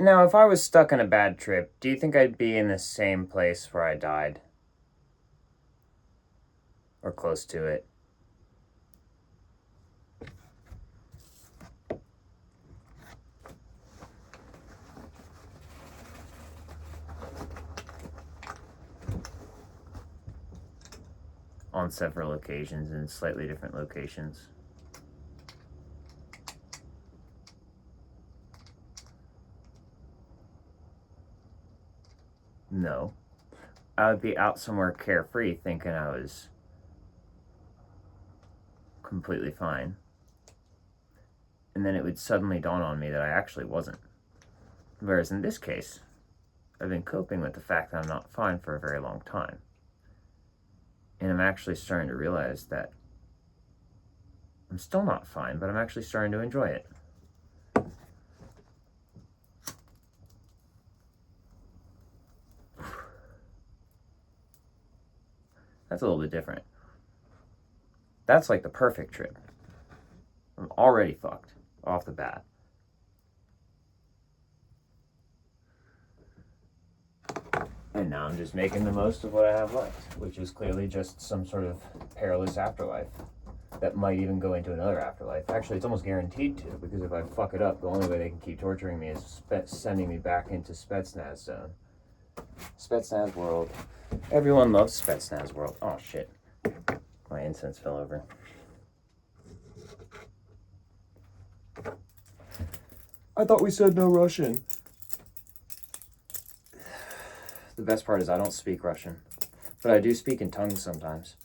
Now, if I was stuck in a bad trip, do you think I'd be in the same place where I died? Or close to it? On several occasions in slightly different locations. No. I would be out somewhere carefree thinking I was completely fine. And then it would suddenly dawn on me that I actually wasn't. Whereas in this case, I've been coping with the fact that I'm not fine for a very long time. And I'm actually starting to realize that I'm still not fine, but I'm actually starting to enjoy it. That's a little bit different. That's like the perfect trip. I'm already fucked off the bat. And now I'm just making the most of what I have left, which is clearly just some sort of perilous afterlife that might even go into another afterlife. Actually, it's almost guaranteed to, because if I fuck it up, the only way they can keep torturing me is sending me back into Spetsnaz zone. Spetsnaz world. Everyone loves Spetsnaz world. Oh shit. My incense fell over. I thought we said no Russian. The best part is I don't speak Russian, but I do speak in tongues sometimes.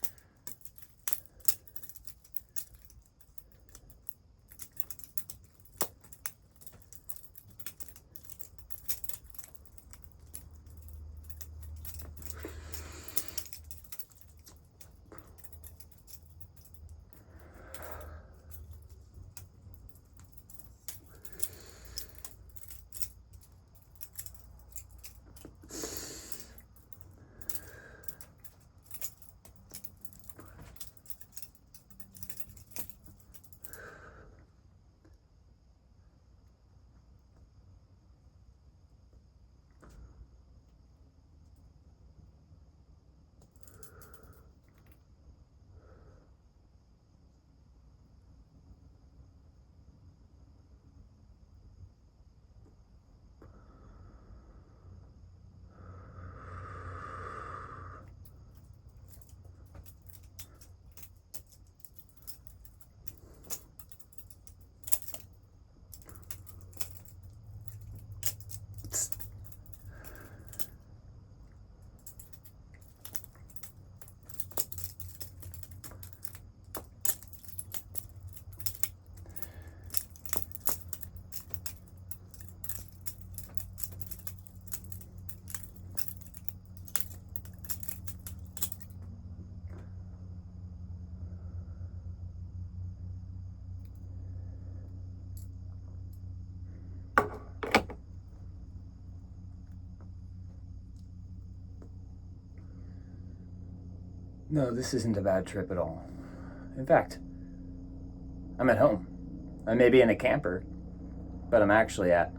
No, this isn't a bad trip at all. In fact, I'm at home. I may be in a camper, but I'm actually at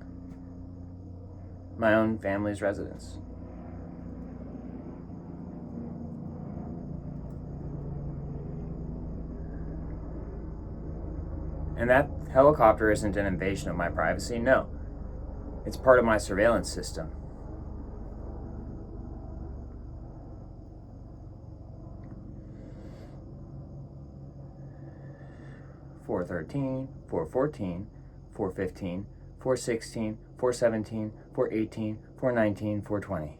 my own family's residence. And that helicopter isn't an invasion of my privacy, no. It's part of my surveillance system. Four 414, 415, 416, 417, 418, 419, 420.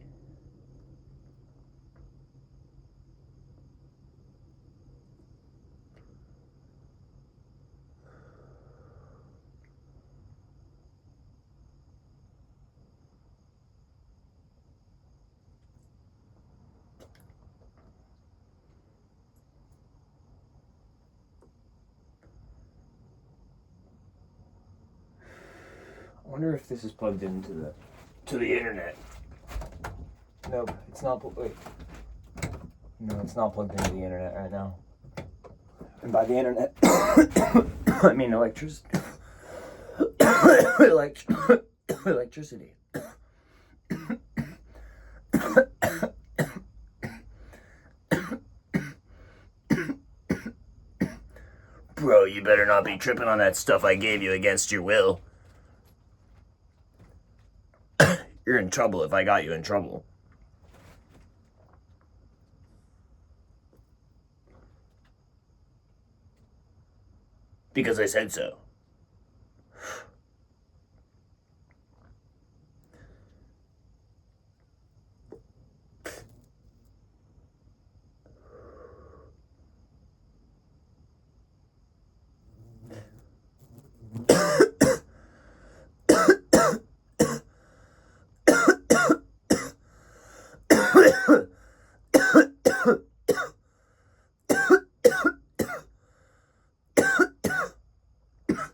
I wonder if this is plugged into the internet. Nope, it's not. Wait. No, it's not plugged into the internet right now. And by the internet, I mean electricity. electricity. Bro, you better not be tripping on that stuff I gave you against your will. You're in trouble if I got you in trouble. Because I said so.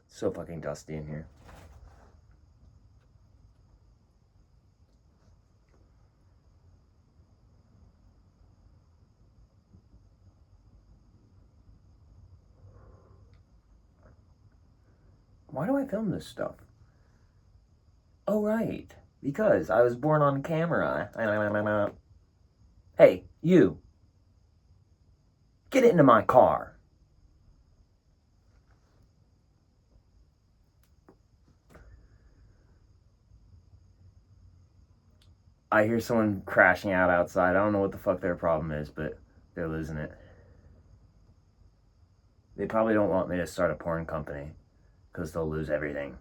So fucking dusty in here. Why do I film this stuff? Oh, right. Because I was born on camera. Hey, you. Get into my car. I hear someone crashing out outside. I don't know what the fuck their problem is, but they're losing it. They probably don't want me to start a porn company because they'll lose everything.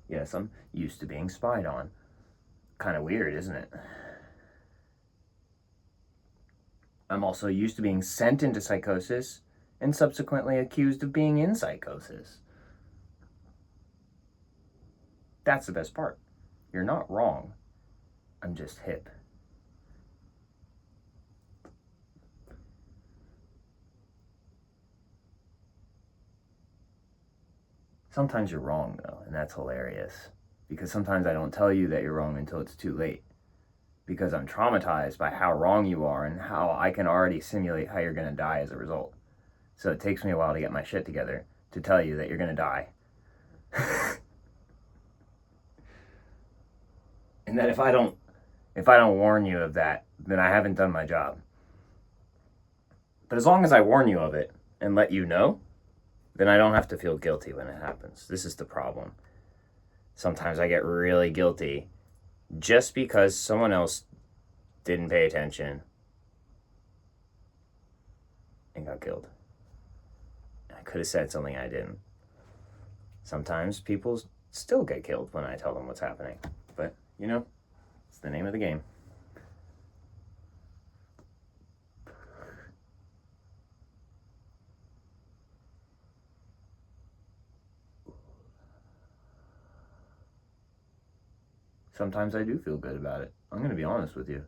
Yes, I'm used to being spied on. Kind of weird, isn't it? I'm also used to being sent into psychosis and subsequently accused of being in psychosis. That's the best part. You're not wrong. I'm just hip. Sometimes you're wrong, though, and that's hilarious. Because sometimes I don't tell you that you're wrong until it's too late. Because I'm traumatized by how wrong you are and how I can already simulate how you're going to die as a result. So it takes me a while to get my shit together to tell you that you're going to die. And that if I don't warn you of that, then I haven't done my job. But as long as I warn you of it and let you know, then I don't have to feel guilty when it happens. This is the problem. Sometimes I get really guilty just because someone else didn't pay attention and got killed. I could have said something I didn't. Sometimes people still get killed when I tell them what's happening. But, you know, it's the name of the game. Sometimes I do feel good about it. I'm going to be honest with you.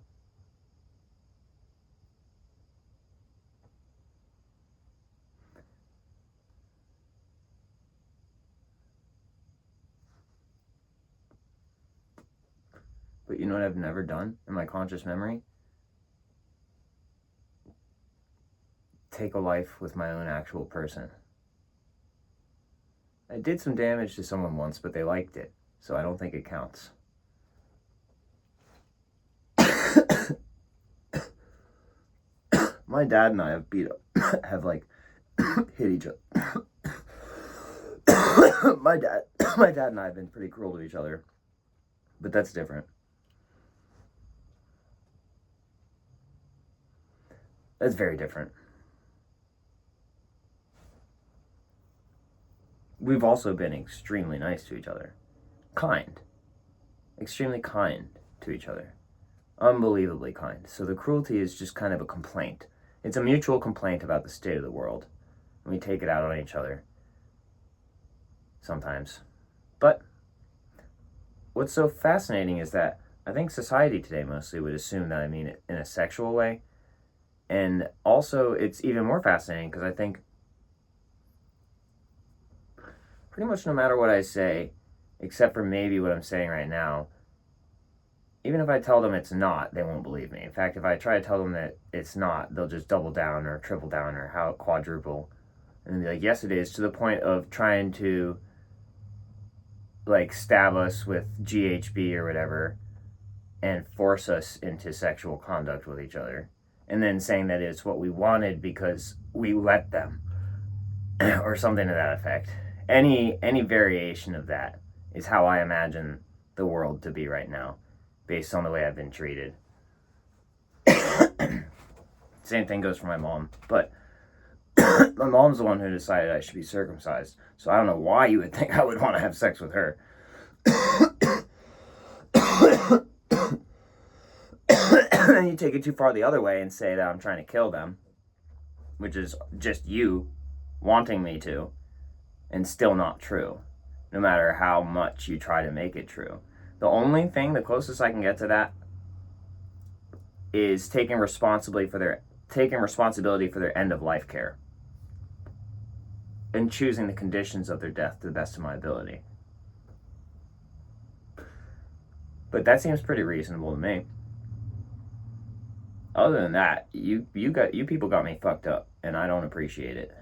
But you know what I've never done in my conscious memory? Take a life with my own actual person. I did some damage to someone once, but they liked it, so I don't think it counts. My dad and I have hit each other. my dad and I have been pretty cruel to each other, but that's different. That's very different. We've also been extremely nice to each other. Kind. Extremely kind to each other. Unbelievably kind. So the cruelty is just kind of a complaint. It's a mutual complaint about the state of the world. And we take it out on each other. Sometimes. But what's so fascinating is that I think society today mostly would assume that I mean it in a sexual way. And also, it's even more fascinating because I think pretty much no matter what I say, except for maybe what I'm saying right now, even if I tell them it's not, they won't believe me. In fact, if I try to tell them that it's not, they'll just double down or triple down or quadruple And be like, yes, it is, to the point of trying to, like, stab us with GHB or whatever and force us into sexual conduct with each other. And then saying that it's what we wanted because we let them. Or something to that effect. Any variation of that is how I imagine the world to be right now, based on the way I've been treated. Same thing goes for my mom, but my mom's the one who decided I should be circumcised, so I don't know why you would think I would want to have sex with her. And then you take it too far the other way and say that I'm trying to kill them, which is just you wanting me to, and still not true, no matter how much you try to make it true. The only thing, the closest I can get to that, is taking responsibility for their end of life care and choosing the conditions of their death to the best of my ability. But that seems pretty reasonable to me. Other than that, you people got me fucked up, and I don't appreciate it.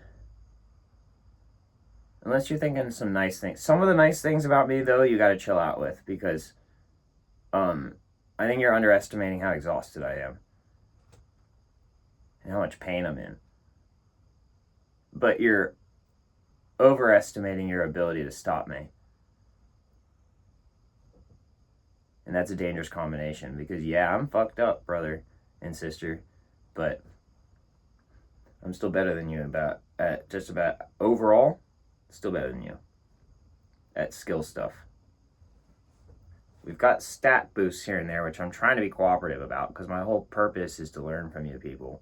Unless you're thinking some nice things. Some of the nice things about me, though, you gotta chill out with, because I think you're underestimating how exhausted I am and how much pain I'm in. But you're overestimating your ability to stop me. And that's a dangerous combination, because yeah, I'm fucked up, brother and sister, but I'm still better than you at just about overall. Still better than you at skill stuff. We've got stat boosts here and there, which I'm trying to be cooperative about, because my whole purpose is to learn from you people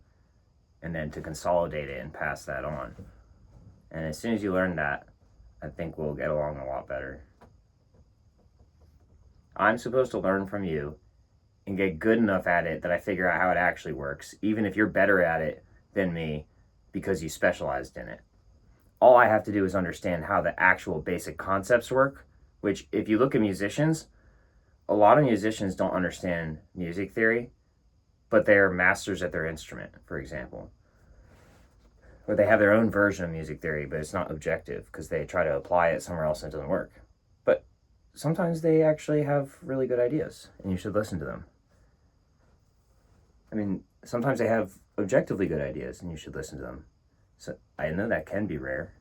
and then to consolidate it and pass that on. And as soon as you learn that, I think we'll get along a lot better. I'm supposed to learn from you and get good enough at it that I figure out how it actually works, even if you're better at it than me because you specialized in it. All I have to do is understand how the actual basic concepts work, which, if you look at musicians, a lot of musicians don't understand music theory, but they're masters at their instrument, for example. Or they have their own version of music theory, but it's not objective because they try to apply it somewhere else and it doesn't work. But sometimes they actually have really good ideas, and you should listen to them. I mean, sometimes they have objectively good ideas, and you should listen to them. So I know that can be rare.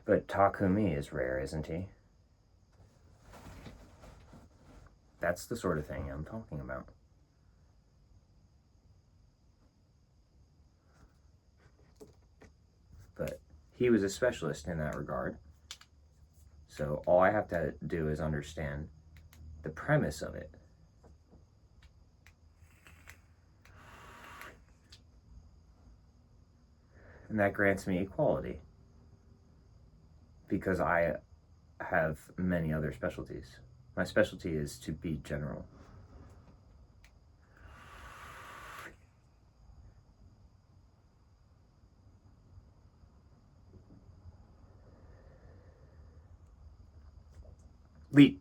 But Takumi is rare, isn't he? That's the sort of thing I'm talking about. But he was a specialist in that regard. So all I have to do is understand the premise of it. And that grants me equality, because I have many other specialties. My specialty is to be general. Lead.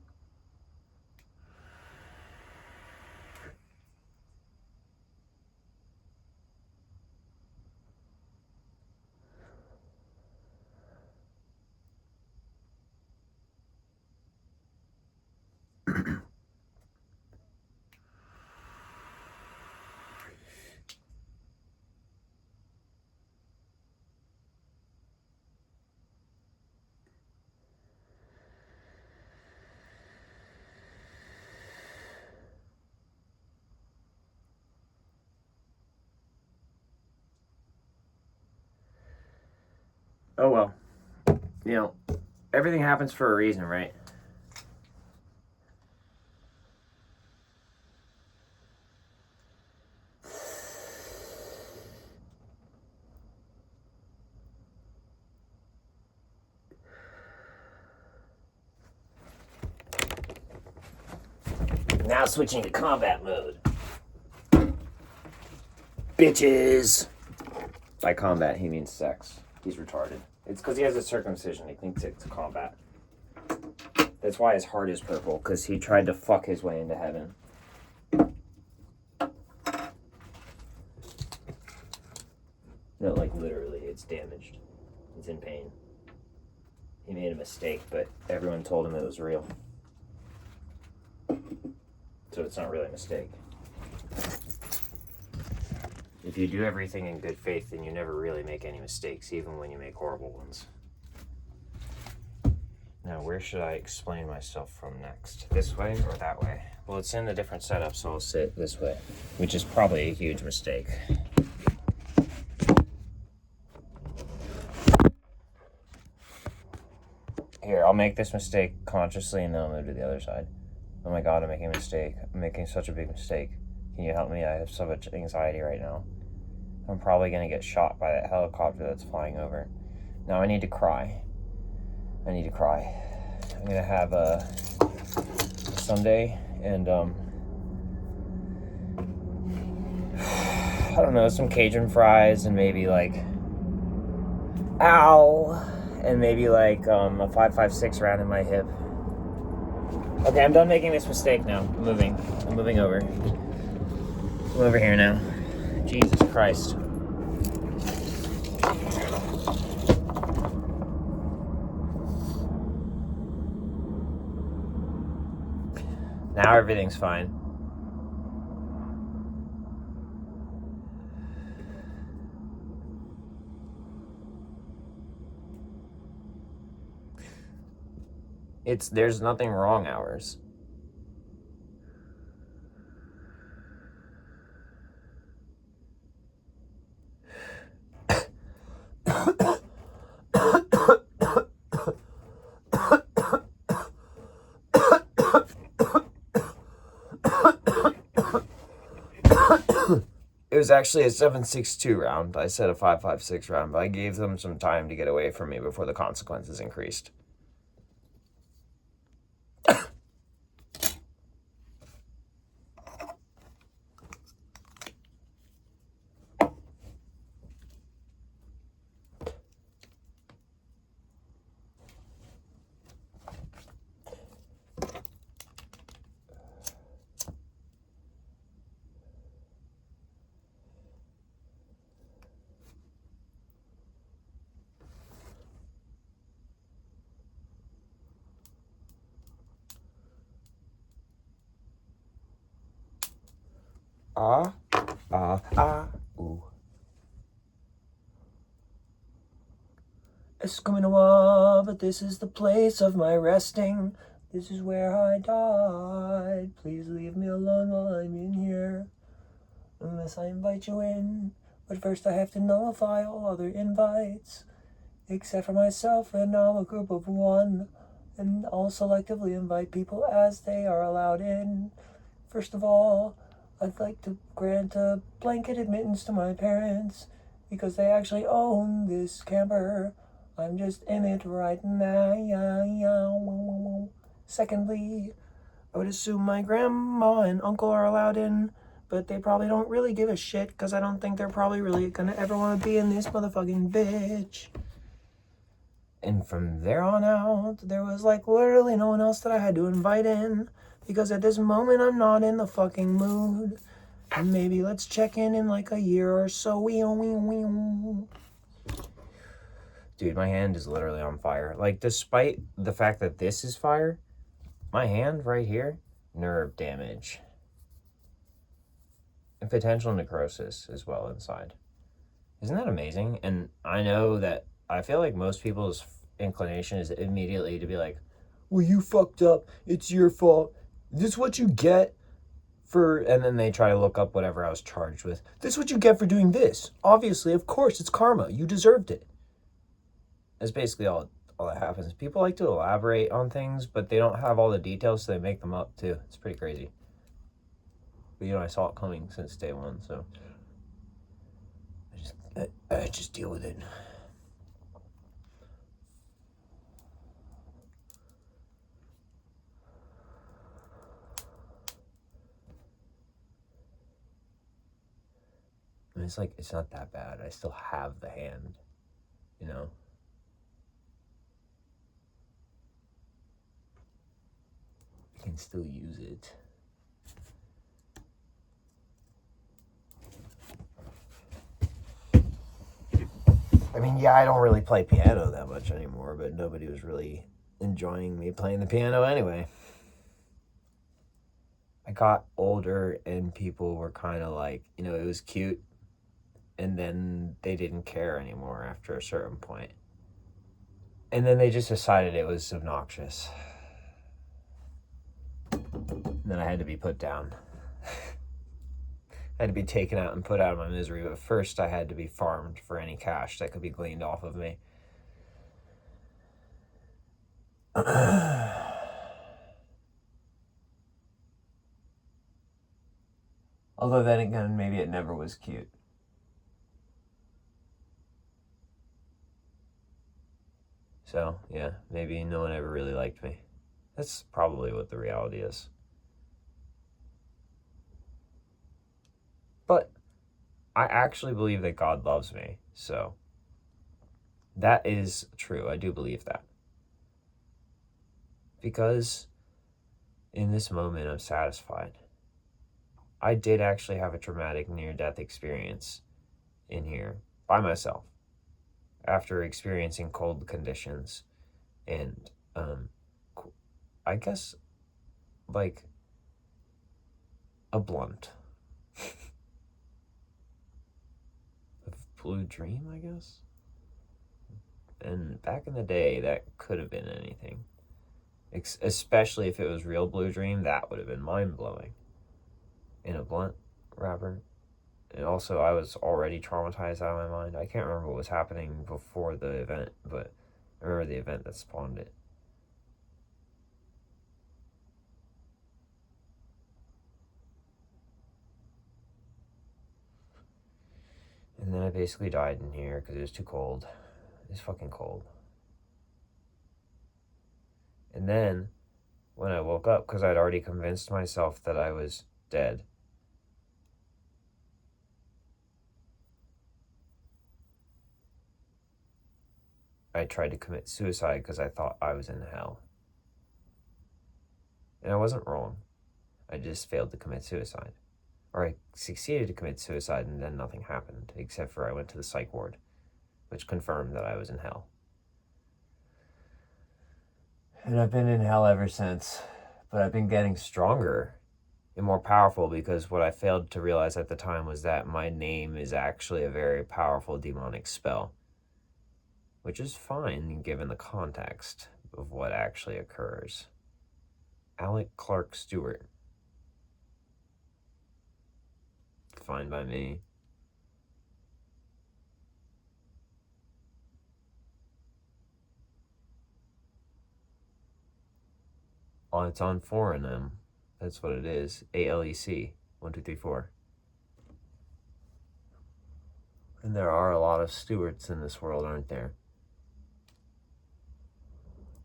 Oh well. You know, everything happens for a reason, right? Now switching to combat mode. Bitches! By combat, he means sex. He's retarded. It's because he has a circumcision. He thinks it's combat. That's why his heart is purple, because he tried to fuck his way into heaven. No, like literally, it's damaged. It's in pain. He made a mistake, but everyone told him it was real. So it's not really a mistake. If you do everything in good faith, then you never really make any mistakes, even when you make horrible ones. Now, where should I explain myself from next? This way or that way? Well, it's in a different setup, so I'll sit this way, which is probably a huge mistake. Here, I'll make this mistake consciously and then I'll move to the other side. Oh my god, I'm making a mistake. I'm making such a big mistake. Can you help me? I have so much anxiety right now. I'm probably gonna get shot by that helicopter that's flying over. Now I need to cry. I need to cry. I'm gonna have a sundae and I don't know, some Cajun fries and maybe like and maybe like a 5.56 round in my hip. Okay, I'm done making this mistake now. I'm moving over. I'm over here now. Jesus Christ. Now everything's fine. There's nothing wrong hours. It was actually a 7.62 round. I said a 5.56 round, but I gave them some time to get away from me before the consequences increased. Ooh. Escuminawa, but this is the place of my resting. This is where I died. Please leave me alone while I'm in here, unless I invite you in. But first I have to nullify all other invites, except for myself, and now a group of one. And I'll selectively invite people as they are allowed in. First of all, I'd like to grant a blanket admittance to my parents, because they actually own this camper. I'm just in it right now. Secondly, I would assume my grandma and uncle are allowed in, but they probably don't really give a shit, because I don't think they're probably really gonna ever want to be in this motherfucking bitch. And from there on out, there was like literally no one else that I had to invite in, because at this moment I'm not in the fucking mood. And maybe let's check in like a year or so. Dude, my hand is literally on fire. Like, despite the fact that this is fire, my hand right here, nerve damage. And potential necrosis as well inside. Isn't that amazing? And I know that I feel like most people's inclination is immediately to be like, well, you fucked up. It's your fault. This is what you get for... And then they try to look up whatever I was charged with. This is what you get for doing this. Obviously, of course, it's karma. You deserved it. That's basically all that happens. People like to elaborate on things, but they don't have all the details, so they make them up, too. It's pretty crazy. But, I saw it coming since day one, so... I just deal with it. And it's like, it's not that bad. I still have the hand, I can still use it. I mean, yeah, I don't really play piano that much anymore, but nobody was really enjoying me playing the piano anyway. I got older and people were kind of like, it was cute, and then they didn't care anymore after a certain point. And then they just decided it was obnoxious. And then I had to be put down. I had to be taken out and put out of my misery, but first I had to be farmed for any cash that could be gleaned off of me. Although then again, maybe it never was cute. So, yeah, maybe no one ever really liked me. That's probably what the reality is. But I actually believe that God loves me, so that is true. I do believe that. Because in this moment, I'm satisfied. I did actually have a traumatic near-death experience in here by myself after experiencing cold conditions and I guess like a blunt of blue dream, I guess. And back in the day, that could have been anything. Especially if it was real blue dream, that would have been mind-blowing. In a blunt wrapper. And also, I was already traumatized out of my mind. I can't remember what was happening before the event, but I remember the event that spawned it. And then I basically died in here because it was too cold. It was fucking cold. And then, when I woke up, because I'd already convinced myself that I was dead, I tried to commit suicide because I thought I was in hell. And I wasn't wrong. I just failed to commit suicide. Or I succeeded to commit suicide and then nothing happened, except for I went to the psych ward, which confirmed that I was in hell. And I've been in hell ever since, but I've been getting stronger and more powerful because what I failed to realize at the time was that my name is actually a very powerful demonic spell, which is fine given the context of what actually occurs. Alec Clark Stewart. Fine by me. Oh, it's on 4 in them. That's what it is. ALEC. 1, 2, 3, 4. And there are a lot of Stewarts in this world, aren't there?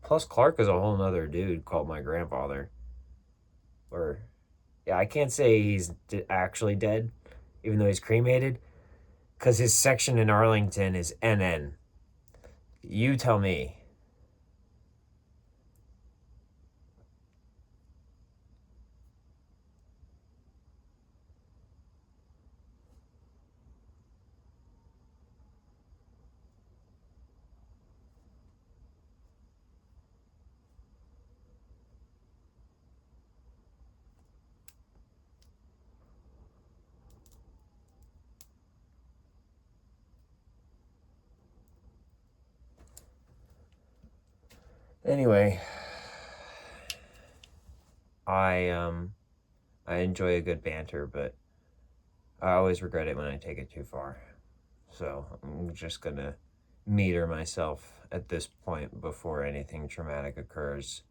Plus, Clark is a whole nother dude called my grandfather. Or, yeah, I can't say he's actually dead, even though he's cremated, because his section in Arlington is NN. You tell me. Anyway, I enjoy a good banter, but I always regret it when I take it too far. So I'm just gonna meter myself at this point before anything traumatic occurs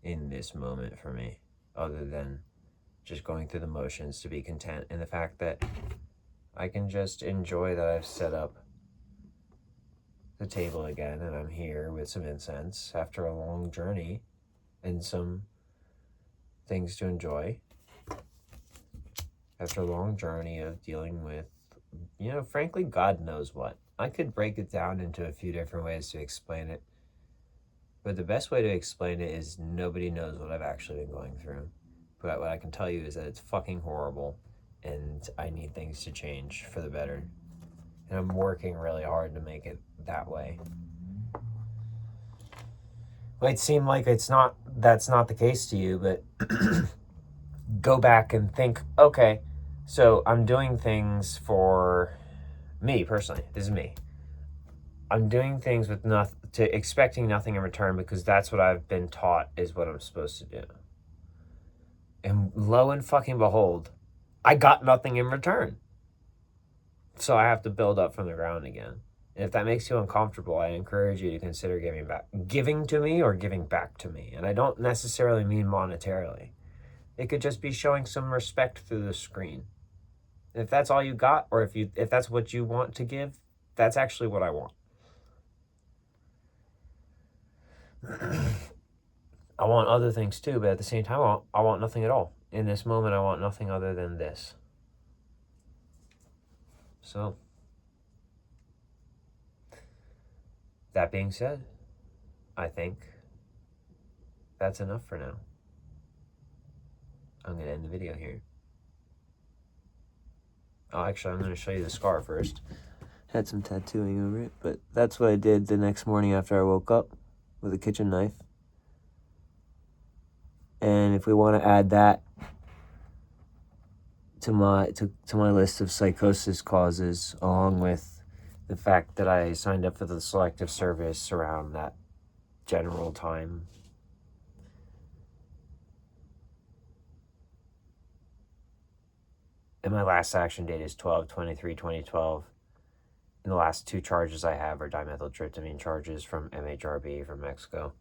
in this moment for me, other than just going through the motions to be content in the fact that I can just enjoy that I've set up the table again and I'm here with some incense after a long journey and some things to enjoy after a long journey of dealing with, frankly, God knows what. I could break it down into a few different ways to explain it, but the best way to explain it is nobody knows what I've actually been going through. But what I can tell you is that it's fucking horrible and I need things to change for the better. And I'm working really hard to make it that way. Might seem like that's not the case to you, but go back and think, okay, so I'm doing things for me personally. This is me. I'm doing things with expecting nothing in return because that's what I've been taught is what I'm supposed to do. And lo and fucking behold, I got nothing in return. So I have to build up from the ground again. And if that makes you uncomfortable, I encourage you to consider giving to me or giving back to me. And I don't necessarily mean monetarily. It could just be showing some respect through the screen. And if that's all you got, or if that's what you want to give, that's actually what I want. I want other things too, but at the same time, I want nothing at all. In this moment, I want nothing other than this. So, that being said, I think that's enough for now. I'm going to end the video here. Oh, actually, I'm going to show you the scar first. Had some tattooing over it, but that's what I did the next morning after I woke up with a kitchen knife. And if we want to add that to my list of psychosis causes, along with the fact that I signed up for the selective service around that general time. And my last action date is 12/23/2012. And the last two charges I have are dimethyltryptamine charges from MHRB from Mexico.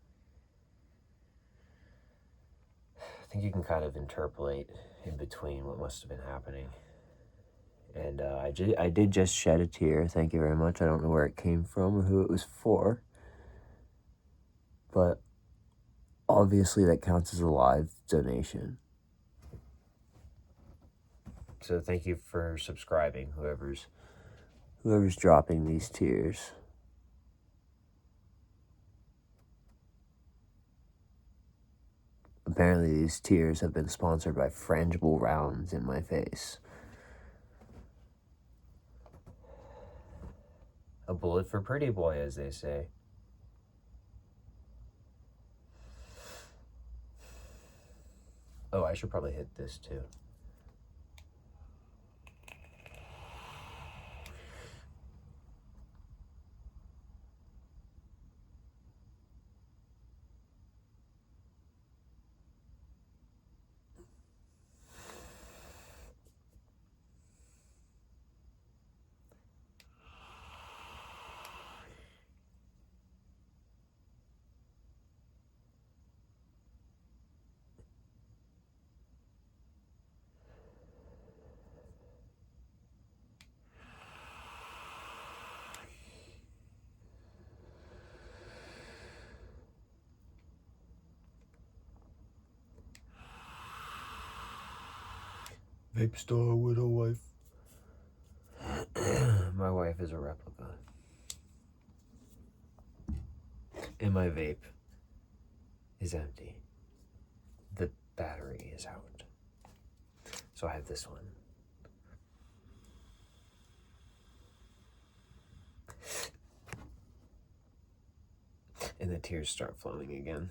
I think you can kind of interpolate in between what must have been happening. And I did just shed a tear. Thank you very much. I don't know where it came from or who it was for. But obviously that counts as a live donation. So thank you for subscribing, whoever's dropping these tears. Apparently these tears have been sponsored by frangible rounds in my face. A bullet for pretty boy, as they say. Oh, I should probably hit this too. Vape star with a wife. My wife is a replica. And my vape is empty. The battery is out. So I have this one. And the tears start flowing again.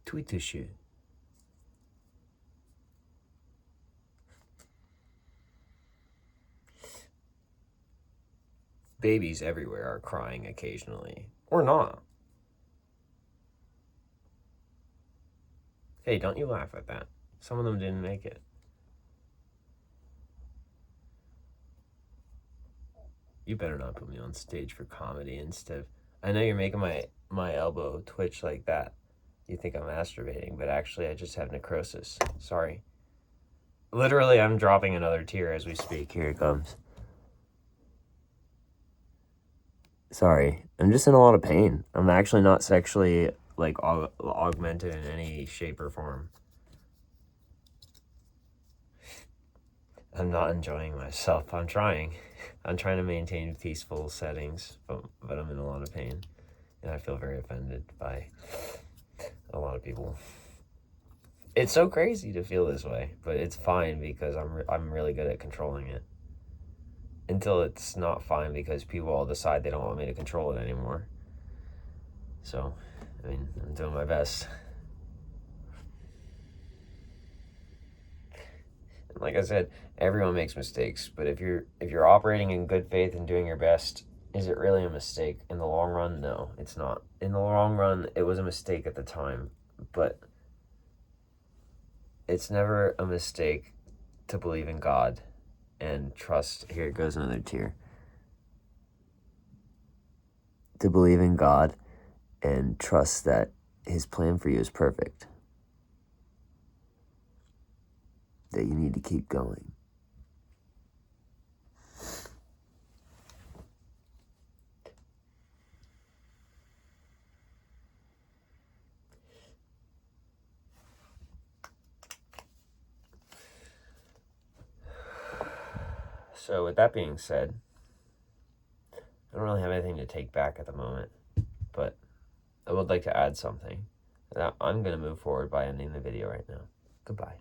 Tweet this shit. Babies everywhere are crying occasionally. Or not. Hey, don't you laugh at that. Some of them didn't make it. You better not put me on stage for comedy instead of... I know you're making my elbow twitch like that. You think I'm masturbating, but actually I just have necrosis. Sorry. Literally, I'm dropping another tear as we speak. Here it comes. Sorry, I'm just in a lot of pain. I'm actually not sexually, like, augmented in any shape or form. I'm not enjoying myself. I'm trying. I'm trying to maintain peaceful settings, but I'm in a lot of pain. And I feel very offended by a lot of people. It's so crazy to feel this way, but it's fine because I'm really good at controlling it. Until it's not fine because people all decide they don't want me to control it anymore. So, I mean, I'm doing my best. And like I said, everyone makes mistakes, but if you're operating in good faith and doing your best, is it really a mistake in the long run? No, it's not. In the long run, it was a mistake at the time, but it's never a mistake to believe in God and trust. Here goes another tear. To believe in God and trust that his plan for you is perfect. That you need to keep going. So with that being said, I don't really have anything to take back at the moment, but I would like to add something. I'm going to move forward by ending the video right now. Goodbye.